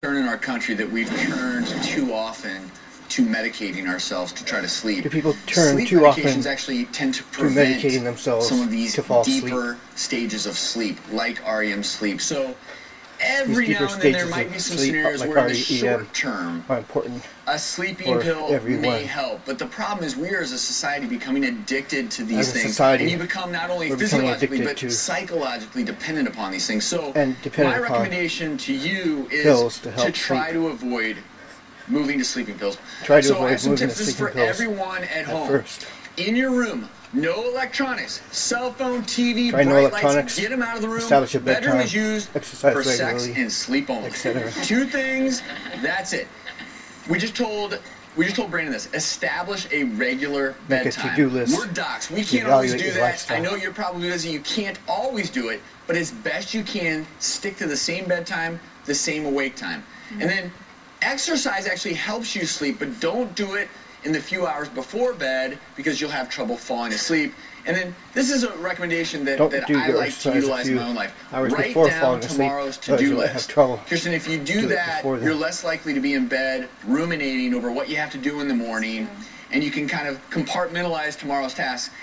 In our country that we've turned too often to medicating ourselves to try to sleep. Do people turn sleep too often actually tend to to prevent medicating themselves some of these to fall deeper asleep? stages of sleep, like REM sleep. So every These now deeper and then there stages might of be some sleep, scenarios like where in the REM, short term are important a sleeping for pill everyone. may help, but the problem is we are as a society becoming addicted to these As a things, society, and you become not only we're becoming physiologically but addicted to psychologically dependent upon these things. So dependent my upon recommendation to you is pills to help try sleep. to avoid moving to sleeping pills. Try to so avoid I have some moving tips. to This is for sleeping pills everyone at home. first. In your room, no electronics, cell phone, TV, Try bright no electronics, lights. Get them out of the room. establish a Bedroom bedtime, is used exercise for sex regularly, and sleep only. etc. Two things. That's it. We just told Brandon this. Establish a regular Make bedtime. a to-do list. We're docs. We can't always Evaluate do your that. lifestyle. I know you're probably busy. You can't always do it, but as best you can, stick to the same bedtime, the same awake time. And then exercise actually helps you sleep, but don't do it in the few hours before bed because you'll have trouble falling asleep. And then this is a recommendation that I like to utilize in my own life. Write down tomorrow's to-do list. Kirsten, if you do that, you're less likely to be in bed ruminating over what you have to do in the morning, and you can kind of compartmentalize tomorrow's tasks.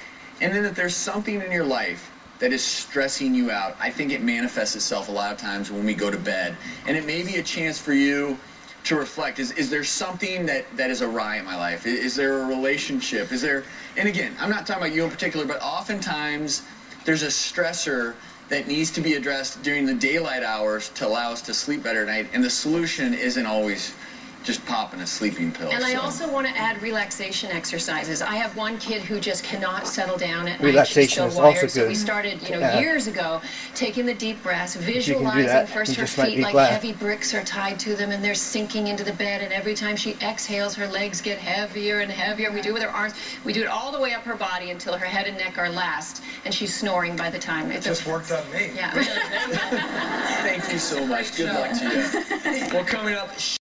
And then if there's something in your life that is stressing you out, I think it manifests itself a lot of times when we go to bed. And it may be a chance for you to reflect. Is there something that is awry in my life? Is there a relationship? Is there, and again, I'm not talking about you in particular, but oftentimes there's a stressor that needs to be addressed during the daylight hours to allow us to sleep better at night, and the solution isn't always just popping a sleeping pill. And I also want to add relaxation exercises. I have one kid who just cannot settle down at night. Relaxation She's so is also wired. good. So we started, years ago, taking the deep breaths, visualizing that, first her feet like heavy bricks are tied to them, and they're sinking into the bed. And every time she exhales, her legs get heavier and heavier. We do it with her arms. We do it all the way up her body until her head and neck are last, and she's snoring by the time. It just worked on me. Yeah. Thank you so much. Good luck to you. Well, coming up.